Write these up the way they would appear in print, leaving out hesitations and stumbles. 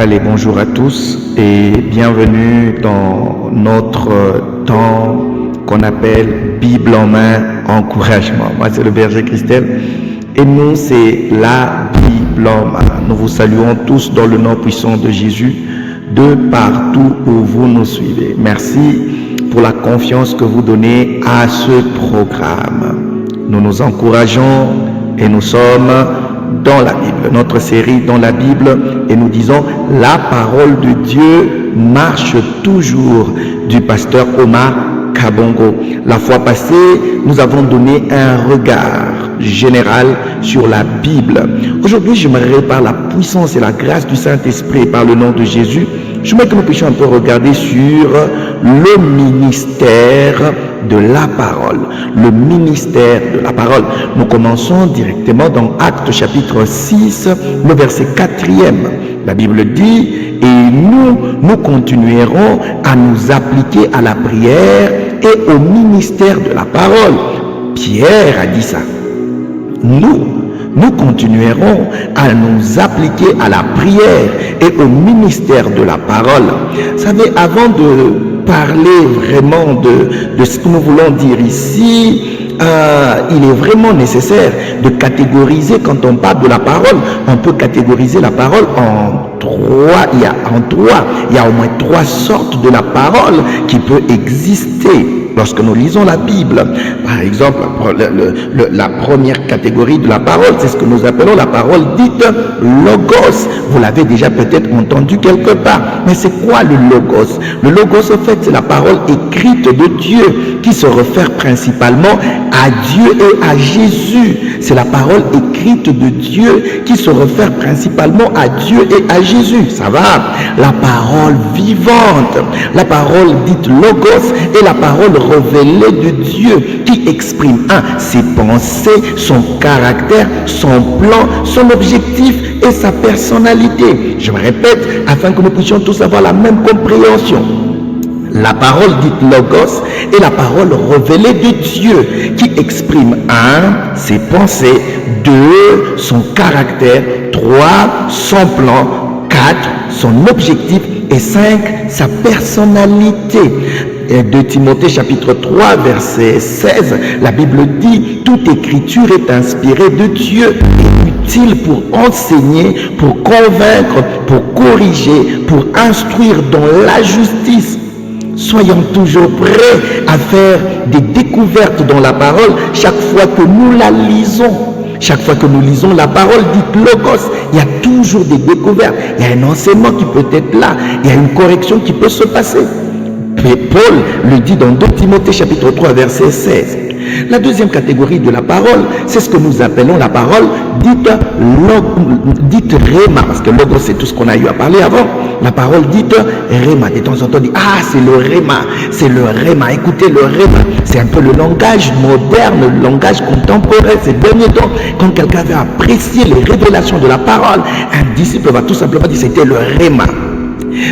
Allez, bonjour à tous et bienvenue dans notre temps qu'on appelle Bible en main, encouragement. Moi, c'est le berger Christelle et nous, c'est la Bible en main. Nous vous saluons tous dans le nom puissant de Jésus, de partout où vous nous suivez. Merci pour la confiance que vous donnez à ce programme. Nous nous encourageons et nous sommes dans la Bible, notre série dans la Bible, et nous disons la parole de Dieu marche toujours, du pasteur Omar Kabongo. La fois passée, nous avons donné un regard général sur la Bible. Aujourd'hui, j'aimerais par la puissance et la grâce du Saint-Esprit, par le nom de Jésus, j'aimerais que nous puissions un peu regarder sur le ministère de la parole. Le ministère de la parole. Nous commençons directement dans Actes chapitre 6, le verset 4e. La Bible dit, et nous continuerons à nous appliquer à la prière et au ministère de la parole. Pierre a dit ça. Nous continuerons à nous appliquer à la prière et au ministère de la parole. Vous savez, avant de parler vraiment de ce que nous voulons dire ici, il est vraiment nécessaire de catégoriser. Quand on parle de la parole, on peut catégoriser la parole en trois. Il y a au moins trois sortes de la parole qui peut exister lorsque nous lisons la Bible. Par exemple, la première catégorie de la parole, c'est ce que nous appelons la parole dite logos. Vous l'avez déjà peut-être entendu quelque part. Mais c'est quoi le logos? Le logos, en fait, c'est la parole écrite de Dieu qui se réfère principalement à Dieu et à Jésus. C'est la parole écrite de Dieu qui se réfère principalement à Dieu et à Jésus. Ça va? La parole vivante, la parole dite logos est la parole révélée de Dieu qui exprime ses pensées, son caractère, son plan, son objectif et sa personnalité. Je me répète afin que nous puissions tous avoir la même compréhension. La parole dite logos est la parole révélée de Dieu qui exprime ses pensées, 2 son caractère, 3 son plan, 4 son objectif et 5 sa personnalité. 2 Timothée chapitre 3 verset 16, la Bible dit toute écriture est inspirée de Dieu et utile pour enseigner, pour convaincre, pour corriger, pour instruire dans la justice. Soyons toujours prêts à faire des découvertes dans la parole chaque fois que nous la lisons. Chaque fois que nous lisons la parole dite logos, il y a toujours des découvertes. Il y a un enseignement qui peut être là. Il y a une correction qui peut se passer. Et Paul le dit dans 2 Timothée chapitre 3 verset 16. La deuxième catégorie de la parole, c'est ce que nous appelons la parole dite réma, parce que logos c'est tout ce qu'on a eu à parler avant. La parole dite réma, de temps en temps on dit c'est le réma, écoutez le réma, c'est un peu le langage moderne, le langage contemporain ces derniers temps. Quand quelqu'un veut apprécier les révélations de la parole, un disciple va tout simplement dire c'était le réma.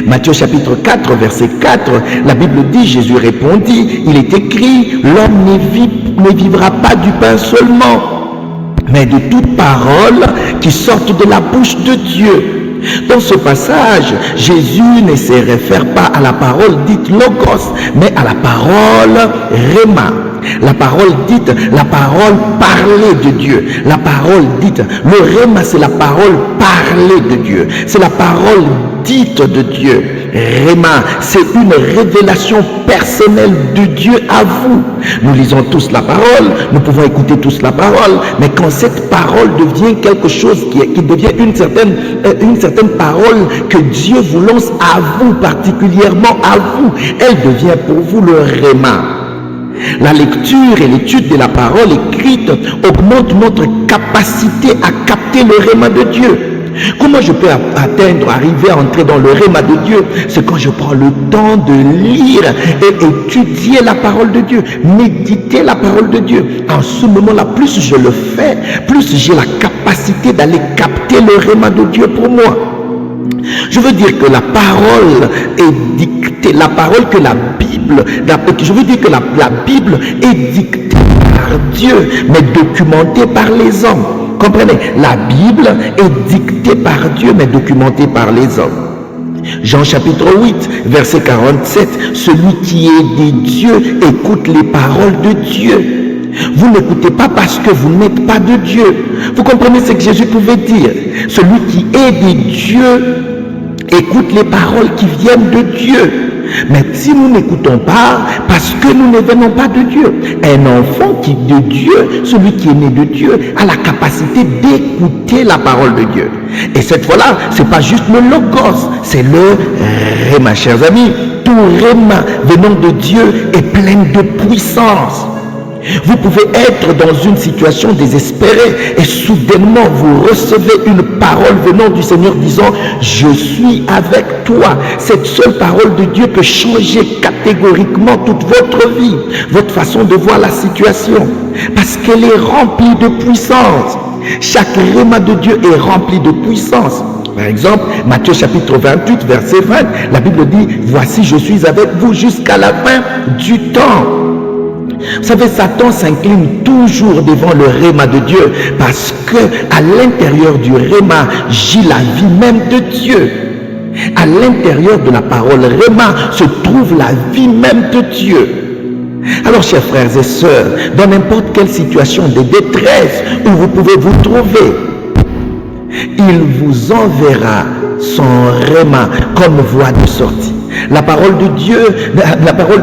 Matthieu chapitre 4 verset 4, la Bible dit, Jésus répondit, il est écrit, l'homme ne vivra pas du pain seulement, mais de toute parole qui sorte de la bouche de Dieu. Dans ce passage, Jésus ne se réfère pas à la parole dite logos, mais à la parole réma. La parole dite, la parole parlée de Dieu. La parole dite, le réma c'est la parole parlée de Dieu. C'est la parole dite de Dieu. Réma, c'est une révélation personnelle de Dieu à vous. Nous lisons tous la parole, nous pouvons écouter tous la parole, mais quand cette parole devient quelque chose qui devient une certaine parole que Dieu vous lance à vous, particulièrement à vous, elle devient pour vous le réma. La lecture et l'étude de la parole écrite augmentent notre capacité à capter le réma de Dieu. Comment je peux arriver à entrer dans le réma de Dieu? C'est quand je prends le temps de lire et étudier la parole de Dieu, méditer la parole de Dieu. En ce moment-là, plus je le fais, plus j'ai la capacité d'aller capter le réma de Dieu pour moi. Je veux dire que la parole est dictée, la parole que la Bible, je veux dire que la Bible est dictée par Dieu, mais documentée par les hommes. Comprenez, la Bible est dictée par Dieu, mais documentée par les hommes. Jean chapitre 8, verset 47, celui qui est des dieux écoute les paroles de Dieu. Vous n'écoutez pas parce que vous n'êtes pas de Dieu. Vous comprenez ce que Jésus pouvait dire? Celui qui est des dieux écoute les paroles qui viennent de Dieu. Mais si nous n'écoutons pas, parce que nous ne venons pas de Dieu, un enfant qui est de Dieu, celui qui est né de Dieu, a la capacité d'écouter la parole de Dieu. Et cette fois-là, ce n'est pas juste le logos, c'est le réma, chers amis. Tout réma venant de Dieu est plein de puissance. Vous pouvez être dans une situation désespérée et soudainement vous recevez une parole venant du Seigneur disant « Je suis avec toi ». Cette seule parole de Dieu peut changer catégoriquement toute votre vie, votre façon de voir la situation, parce qu'elle est remplie de puissance. Chaque réma de Dieu est rempli de puissance. Par exemple, Matthieu chapitre 28, verset 20, la Bible dit « Voici, je suis avec vous jusqu'à la fin du temps ». Vous savez, Satan s'incline toujours devant le réma de Dieu parce que à l'intérieur du réma gît la vie même de Dieu. À l'intérieur de la parole réma se trouve la vie même de Dieu. Alors, chers frères et sœurs, dans n'importe quelle situation de détresse où vous pouvez vous trouver, il vous enverra son réma comme voie de sortie. La parole de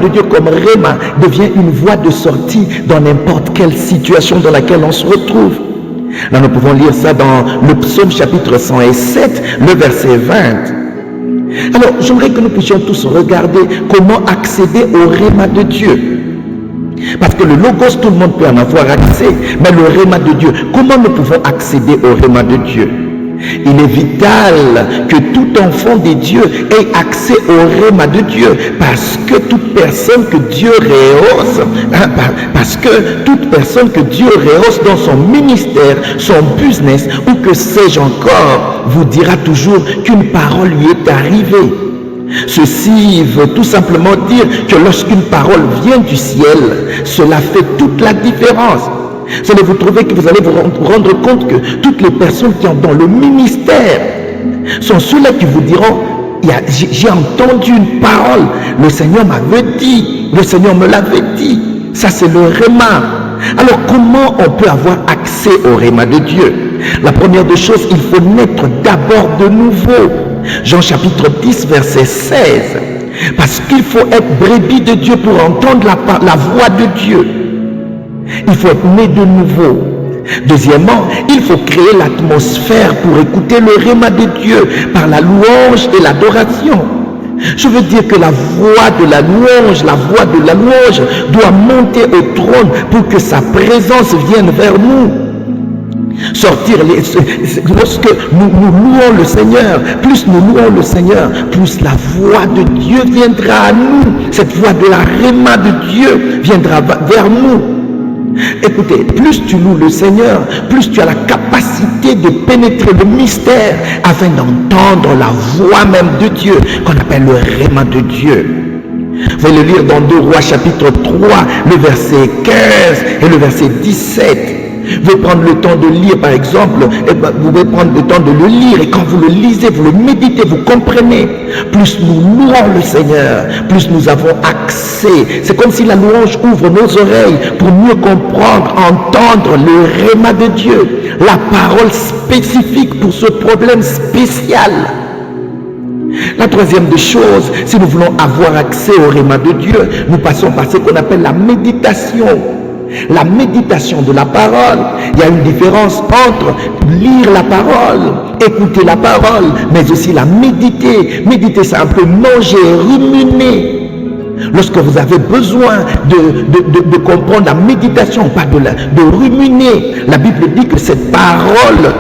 Dieu comme réma devient une voie de sortie dans n'importe quelle situation dans laquelle on se retrouve. Là, nous pouvons lire ça dans le psaume chapitre 107, le verset 20. Alors, j'aimerais que nous puissions tous regarder comment accéder au réma de Dieu. Parce que le logos, tout le monde peut en avoir accès, mais le réma de Dieu, comment nous pouvons accéder au réma de Dieu? Il est vital que tout enfant de Dieu ait accès au réma de Dieu, parce que toute personne que Dieu rehausse, dans son ministère, son business, ou que sais-je encore, vous dira toujours qu'une parole lui est arrivée. Ceci veut tout simplement dire que lorsqu'une parole vient du ciel, cela fait toute la différence. Vous allez vous trouver que vous allez vous rendre compte que toutes les personnes qui sont dans le ministère sont ceux-là qui vous diront « J'ai entendu une parole, le Seigneur m'avait dit, le Seigneur me l'avait dit ». Ça, c'est le réma. Alors, comment on peut avoir accès au réma de Dieu? La première des choses, il faut naître d'abord de nouveau. Jean chapitre 10, verset 16. Parce qu'il faut être brebis de Dieu pour entendre la voix de Dieu. Il faut être né de nouveau. Deuxièmement, il faut créer l'atmosphère pour écouter le réma de Dieu par la louange et l'adoration. Je veux dire que la voix de la louange doit monter au trône pour que sa présence vienne vers nous. Lorsque nous louons le Seigneur, plus nous louons le Seigneur, plus la voix de Dieu viendra à nous. Cette voix de la réma de Dieu viendra vers nous. Écoutez, plus tu loues le Seigneur, plus tu as la capacité de pénétrer le mystère afin d'entendre la voix même de Dieu, qu'on appelle le réma de Dieu. Vous allez le lire dans 2 Rois chapitre 3, le verset 15 et le verset 17. Vous pouvez prendre le temps de lire, par exemple, vous pouvez prendre le temps de le lire, et quand vous le lisez, vous le méditez, vous comprenez. Plus nous louons le Seigneur, plus nous avons accès. C'est comme si la louange ouvre nos oreilles pour mieux comprendre, entendre le réma de Dieu, la parole spécifique pour ce problème spécial. La troisième des choses, si nous voulons avoir accès au réma de Dieu, nous passons par ce qu'on appelle la méditation. La méditation de la parole. Il y a une différence entre lire la parole, écouter la parole, mais aussi la méditer. Méditer, c'est un peu manger, ruminer. Lorsque vous avez besoin de comprendre la méditation, pas de ruminer, la Bible dit que cette parole,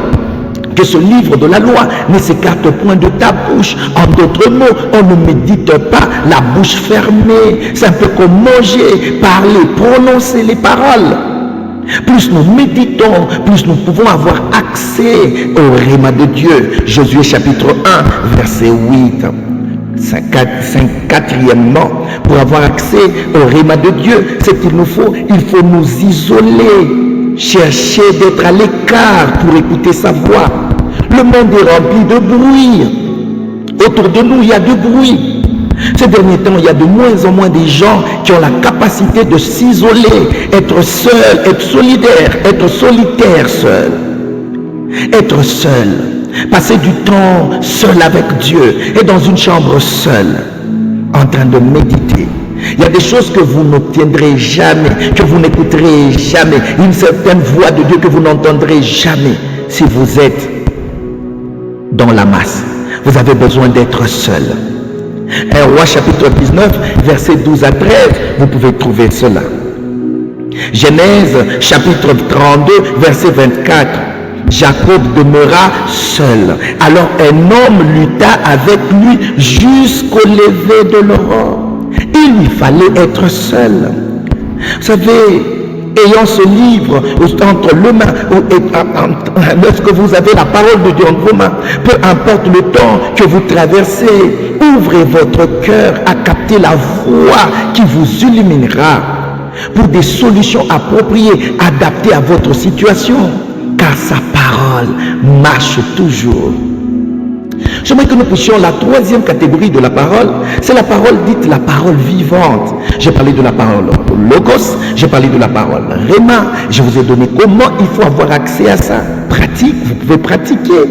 que ce livre de la loi ne s'écarte point de ta bouche. En d'autres mots, on ne médite pas la bouche fermée. C'est un peu comme manger, parler, prononcer les paroles. Plus nous méditons, plus nous pouvons avoir accès au réma de Dieu. Josué chapitre 1, verset 8. Quatrièmement, pour avoir accès au réma de Dieu, c'est qu'il faut nous isoler, chercher d'être à l'écart pour écouter sa voix. Le monde est rempli de bruit. Autour de nous, il y a du bruit. Ces derniers temps, il y a de moins en moins de gens qui ont la capacité de s'isoler, être seul, être solidaire, être solitaire seul. Être seul, passer du temps seul avec Dieu et dans une chambre seule, en train de méditer. Il y a des choses que vous n'obtiendrez jamais, que vous n'écouterez jamais, une certaine voix de Dieu que vous n'entendrez jamais si vous êtes dans la masse. Vous avez besoin d'être seul. 1 Roi chapitre 19, versets 12 à 13, vous pouvez trouver cela. Genèse chapitre 32, verset 24. Jacob demeura seul. Alors un homme lutta avec lui jusqu'au lever de l'aurore. Il lui fallait être seul. Vous savez, ayant ce livre entre les mains, lorsque vous avez la parole de Dieu entre vos mains, peu importe le temps que vous traversez, ouvrez votre cœur à capter la voix qui vous illuminera pour des solutions appropriées, adaptées à votre situation, car sa parole marche toujours. J'aimerais que nous puissions la troisième catégorie de la parole, c'est la parole dite la parole vivante. J'ai parlé de la parole logos, j'ai parlé de la parole rhéma, je vous ai donné comment il faut avoir accès à ça. Pratique, vous pouvez pratiquer.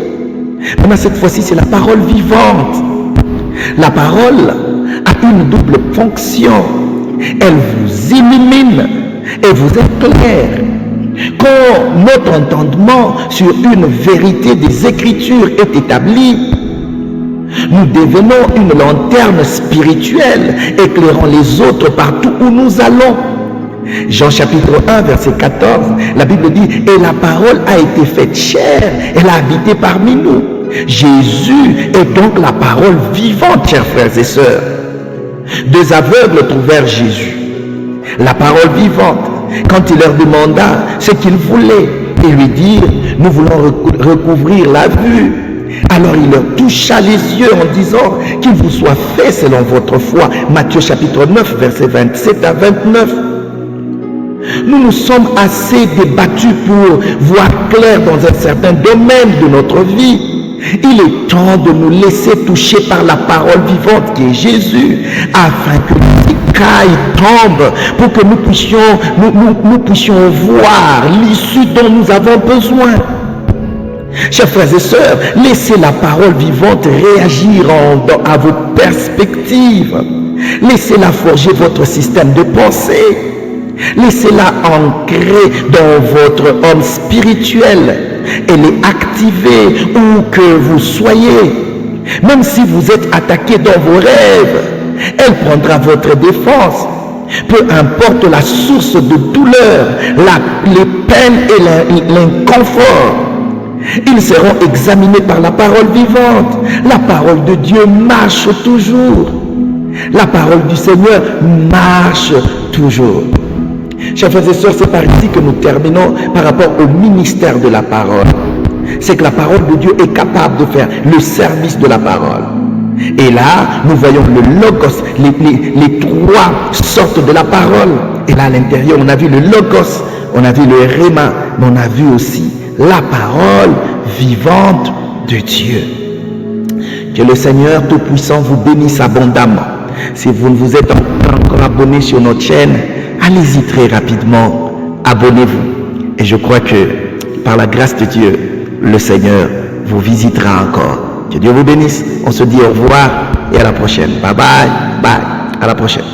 Maintenant cette fois-ci c'est la parole vivante. La parole a une double fonction. Elle vous illumine et vous éclaire. Quand notre entendement sur une vérité des Écritures est établi, nous devenons une lanterne spirituelle, éclairant les autres partout où nous allons. Jean chapitre 1, verset 14, la Bible dit, « Et la parole a été faite chair, elle a habité parmi nous. » Jésus est donc la parole vivante, chers frères et sœurs. Deux aveugles trouvèrent Jésus, la parole vivante, quand il leur demanda ce qu'ils voulaient. Ils lui dirent, « Nous voulons recouvrir la vue. » Alors il leur toucha les yeux en disant, « Qu'il vous soit fait selon votre foi. » Matthieu chapitre 9, versets 27 à 29. Nous nous sommes assez débattus pour voir clair dans un certain domaine de notre vie. Il est temps de nous laisser toucher par la parole vivante qui est Jésus, afin que les écailles tombent, pour que nous puissions voir l'issue dont nous avons besoin. Chers frères et sœurs, laissez la parole vivante réagir à vos perspectives. Laissez-la forger votre système de pensée. Laissez-la ancrer dans votre homme spirituel et les activer où que vous soyez. Même si vous êtes attaqué dans vos rêves, elle prendra votre défense. Peu importe la source de douleur, les peines et l'inconfort, ils seront examinés par la parole vivante. La parole de Dieu marche toujours. La parole du Seigneur marche toujours. Chers frères et sœurs, c'est par ici que nous terminons par rapport au ministère de la parole. C'est que la parole de Dieu est capable de faire le service de la parole. Et là, nous voyons le logos, les trois sortes de la parole. Et là, à l'intérieur, on a vu le logos, on a vu le rhéma, mais on a vu aussi la parole vivante de Dieu. Que le Seigneur Tout-Puissant vous bénisse abondamment. Si vous ne vous êtes pas encore abonné sur notre chaîne, allez-y très rapidement, abonnez-vous. Et je crois que par la grâce de Dieu, le Seigneur vous visitera encore. Que Dieu vous bénisse. On se dit au revoir et à la prochaine. Bye bye, bye. À la prochaine.